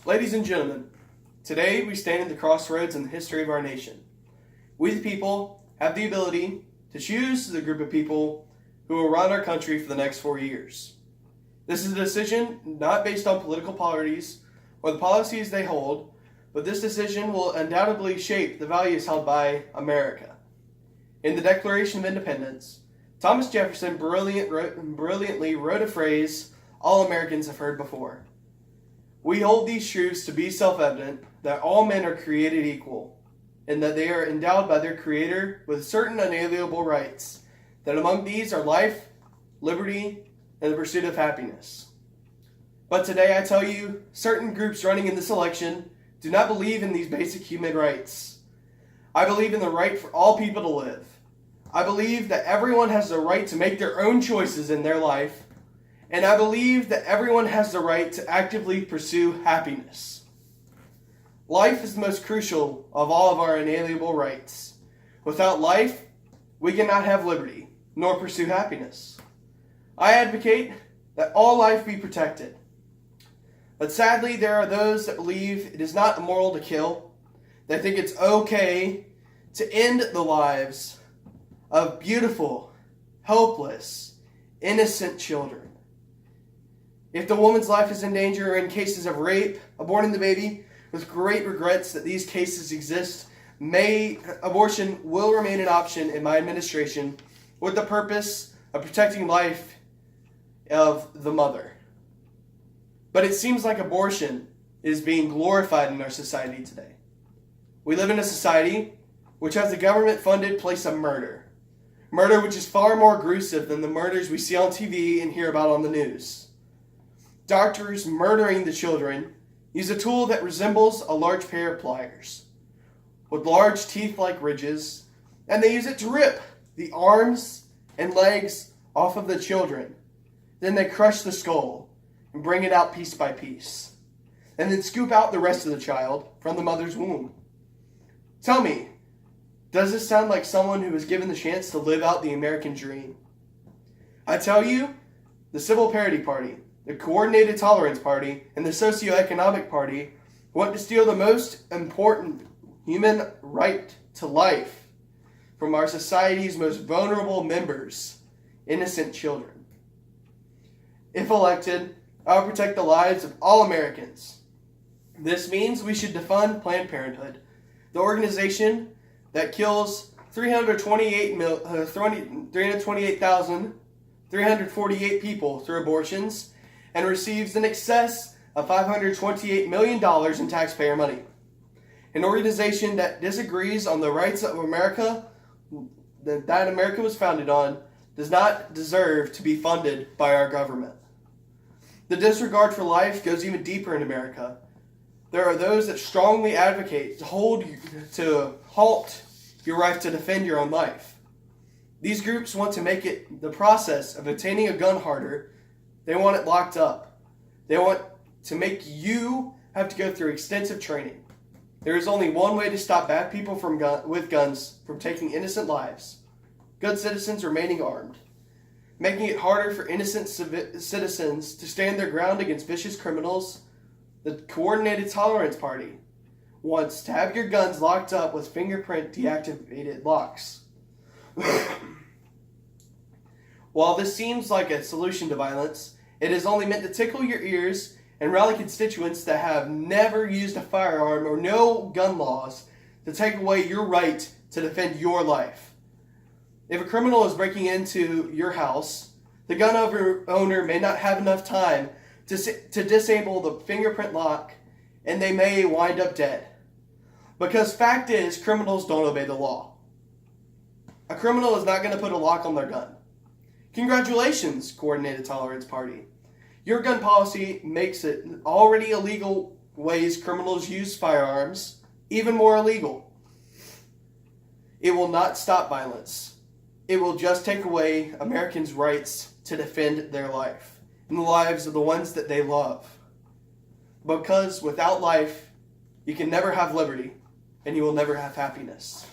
Ladies and gentlemen, today we stand at the crossroads in the history of our nation. We the people have the ability to choose the group of people who will run our country for the next 4 years. This is a decision not based on political parties or the policies they hold, but this decision will undoubtedly shape the values held by America. In the Declaration of Independence, Thomas Jefferson brilliantly wrote a phrase all Americans have heard before. We hold these truths to be self-evident that all men are created equal, and that they are endowed by their Creator with certain unalienable rights, that among these are life, liberty, and the pursuit of happiness. But today I tell you, certain groups running in this election do not believe in these basic human rights. I believe in the right for all people to live. I believe that everyone has the right to make their own choices in their life, and I believe that everyone has the right to actively pursue happiness. Life is the most crucial of all of our inalienable rights. Without life, we cannot have liberty, nor pursue happiness. I advocate that all life be protected. But sadly, there are those that believe it is not immoral to kill. They think it's okay to end the lives of beautiful, helpless, innocent children. If the woman's life is in danger or in cases of rape, aborting the baby, with great regrets that these cases exist, abortion will remain an option in my administration with the purpose of protecting life of the mother. But it seems like abortion is being glorified in our society today. We live in a society which has a government-funded place of murder. Murder which is far more gruesome than the murders we see on TV and hear about on the news. Doctors murdering the children use a tool that resembles a large pair of pliers, with large teeth-like ridges, and they use it to rip the arms and legs off of the children. Then they crush the skull and bring it out piece by piece, and then scoop out the rest of the child from the mother's womb. Tell me, does this sound like someone who was given the chance to live out the American dream? I tell you, the Civil Parity Party, the Coordinated Tolerance Party, and the Socioeconomic Party want to steal the most important human right to life from our society's most vulnerable members, innocent children. If elected, I will protect the lives of all Americans. This means we should defund Planned Parenthood, the organization that kills 328,348 people through abortions and receives in excess of $528 million in taxpayer money. An organization that disagrees on the rights of America that America was founded on does not deserve to be funded by our government. The disregard for life goes even deeper in America. There are those that strongly advocate to halt your right to defend your own life. These groups want to make it the process of obtaining a gun harder. They want it locked up. They want to make you have to go through extensive training. There is only one way to stop bad people with guns from taking innocent lives: good citizens remaining armed. Making it harder for innocent citizens to stand their ground against vicious criminals, the Coordinated Tolerance Party wants to have your guns locked up with fingerprint deactivated locks. While this seems like a solution to violence, it is only meant to tickle your ears and rally constituents that have never used a firearm or know gun laws to take away your right to defend your life. If a criminal is breaking into your house, the gun owner may not have enough time to disable the fingerprint lock, and they may wind up dead. Because fact is, criminals don't obey the law. A criminal is not going to put a lock on their gun. Congratulations, Coordinated Tolerance Party. Your gun policy makes it already illegal ways criminals use firearms even more illegal. It will not stop violence. It will just take away Americans' rights to defend their life and the lives of the ones that they love. Because without life, you can never have liberty, and you will never have happiness.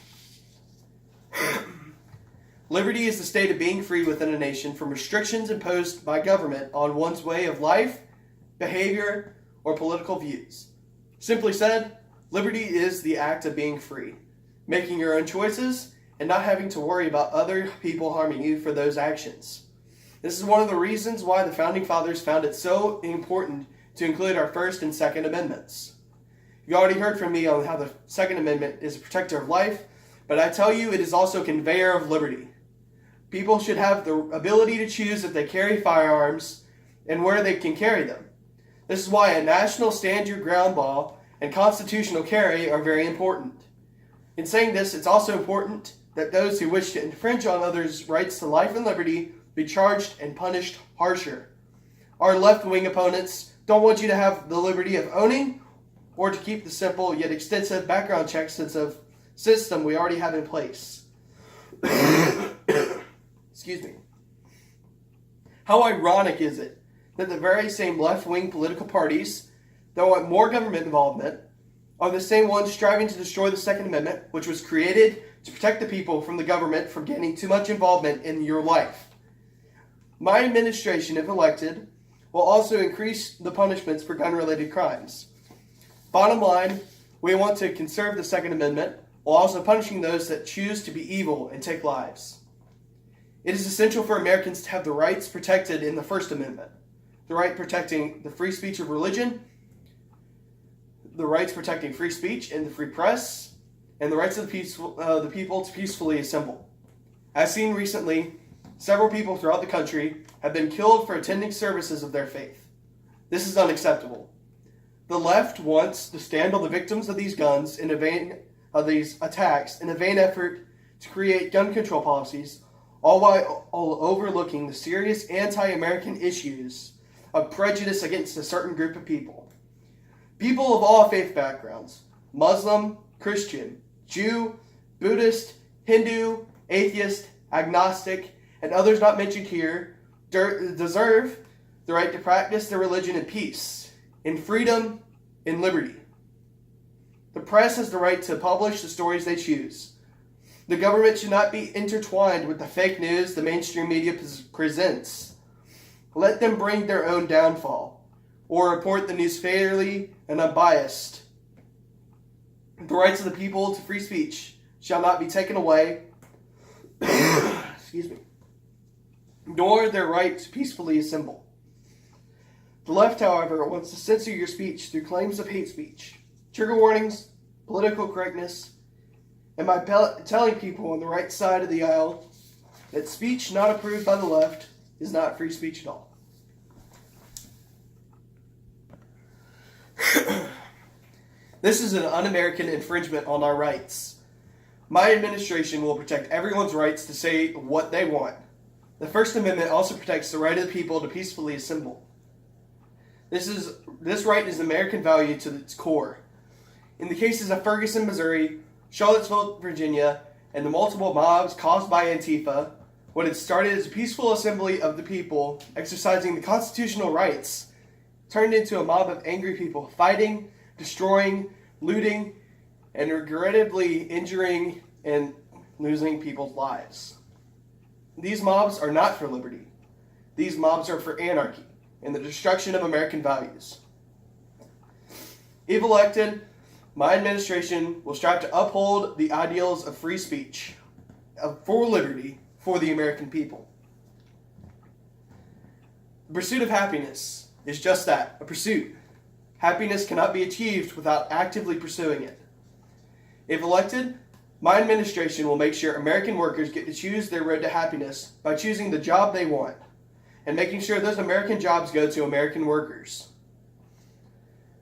Liberty is the state of being free within a nation from restrictions imposed by government on one's way of life, behavior, or political views. Simply said, liberty is the act of being free, making your own choices, and not having to worry about other people harming you for those actions. This is one of the reasons why the Founding Fathers found it so important to include our First and Second Amendments. You already heard from me on how the Second Amendment is a protector of life, but I tell you it is also a conveyor of liberty. People should have the ability to choose if they carry firearms and where they can carry them. This is why a national stand your ground law and constitutional carry are very important. In saying this, it's also important that those who wish to infringe on others' rights to life and liberty be charged and punished harsher. Our left-wing opponents don't want you to have the liberty of owning or to keep the simple yet extensive background check system we already have in place. Excuse me. How ironic is it that the very same left-wing political parties that want more government involvement are the same ones striving to destroy the Second Amendment, which was created to protect the people from the government from getting too much involvement in your life. My administration, if elected, will also increase the punishments for gun-related crimes. Bottom line, we want to conserve the Second Amendment while also punishing those that choose to be evil and take lives. It is essential for Americans to have the rights protected in the First Amendment. The right protecting the free speech of religion, the rights protecting free speech and the free press, and the rights of the people to peacefully assemble. As seen recently, several people throughout the country have been killed for attending services of their faith. This is unacceptable. The left wants to stand on the victims of these guns in a vain these attacks in a vain effort to create gun control policies, all while overlooking the serious anti-American issues of prejudice against a certain group of people. People of all faith backgrounds, Muslim, Christian, Jew, Buddhist, Hindu, atheist, agnostic, and others not mentioned here, deserve the right to practice their religion in peace, in freedom, in liberty. The press has the right to publish the stories they choose. The government should not be intertwined with the fake news the mainstream media presents. Let them bring their own downfall, or report the news fairly and unbiased. The rights of the people to free speech shall not be taken away, excuse me, nor their right to peacefully assemble. The left, however, wants to censor your speech through claims of hate speech, trigger warnings, political correctness, and by telling people on the right side of the aisle that speech not approved by the left is not free speech at all. This is an un-American infringement on our rights. My administration will protect everyone's rights to say what they want. The First Amendment also protects the right of the people to peacefully assemble. This right is an American value to its core. In the cases of Ferguson, Missouri, Charlottesville, Virginia, and the multiple mobs caused by Antifa, what had started as a peaceful assembly of the people exercising the constitutional rights turned into a mob of angry people fighting, destroying, looting, and regrettably injuring and losing people's lives. These mobs are not for liberty. These mobs are for anarchy and the destruction of American values. If elected, my administration will strive to uphold the ideals of free speech, for liberty, for the American people. The pursuit of happiness is just that, a pursuit. Happiness cannot be achieved without actively pursuing it. If elected, my administration will make sure American workers get to choose their road to happiness by choosing the job they want, and making sure those American jobs go to American workers.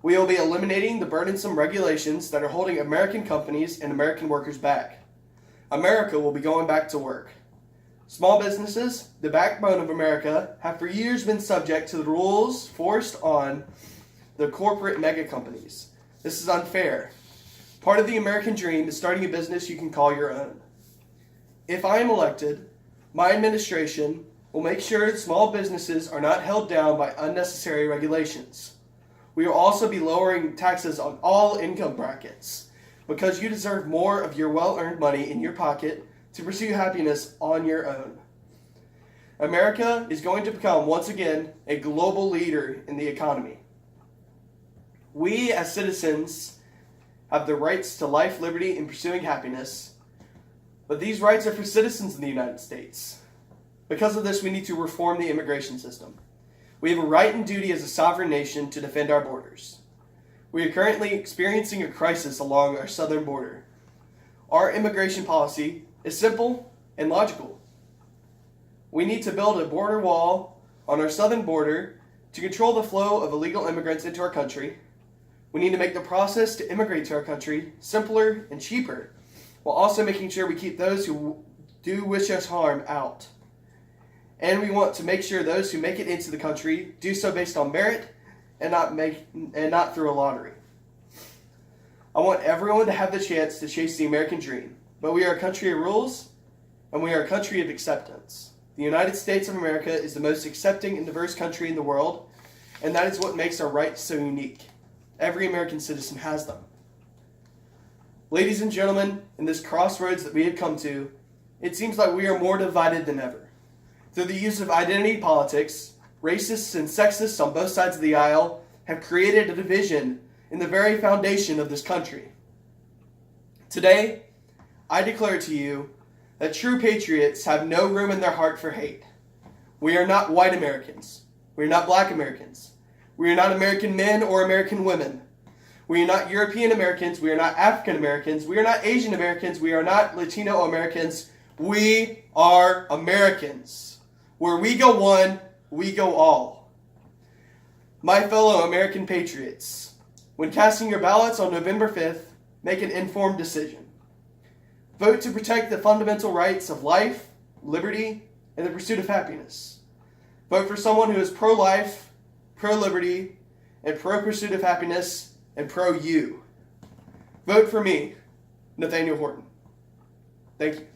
We will be eliminating the burdensome regulations that are holding American companies and American workers back. America will be going back to work. Small businesses, the backbone of America, have for years been subject to the rules forced on the corporate mega companies. This is unfair. Part of the American dream is starting a business you can call your own. If I am elected, my administration will make sure that small businesses are not held down by unnecessary regulations. We will also be lowering taxes on all income brackets, because you deserve more of your well-earned money in your pocket to pursue happiness on your own. America is going to become, once again, a global leader in the economy. We as citizens have the rights to life, liberty, and pursuing happiness, but these rights are for citizens in the United States. Because of this, we need to reform the immigration system. We have a right and duty as a sovereign nation to defend our borders. We are currently experiencing a crisis along our southern border. Our immigration policy is simple and logical. We need to build a border wall on our southern border to control the flow of illegal immigrants into our country. We need to make the process to immigrate to our country simpler and cheaper, while also making sure we keep those who do wish us harm out. And we want to make sure those who make it into the country do so based on merit and not through a lottery. I want everyone to have the chance to chase the American dream, but we are a country of rules, and we are a country of acceptance. The United States of America is the most accepting and diverse country in the world, and that is what makes our rights so unique. Every American citizen has them. Ladies and gentlemen, in this crossroads that we have come to, it seems like we are more divided than ever. Through the use of identity politics, racists and sexists on both sides of the aisle have created a division in the very foundation of this country. Today, I declare to you that true patriots have no room in their heart for hate. We are not white Americans. We are not black Americans. We are not American men or American women. We are not European Americans. We are not African Americans. We are not Asian Americans. We are not Latino Americans. We are Americans. Where we go one, we go all. My fellow American patriots, when casting your ballots on November 5th, make an informed decision. Vote to protect the fundamental rights of life, liberty, and the pursuit of happiness. Vote for someone who is pro-life, pro-liberty, and pro-pursuit of happiness, and pro-you. Vote for me, Nathaniel Horton. Thank you.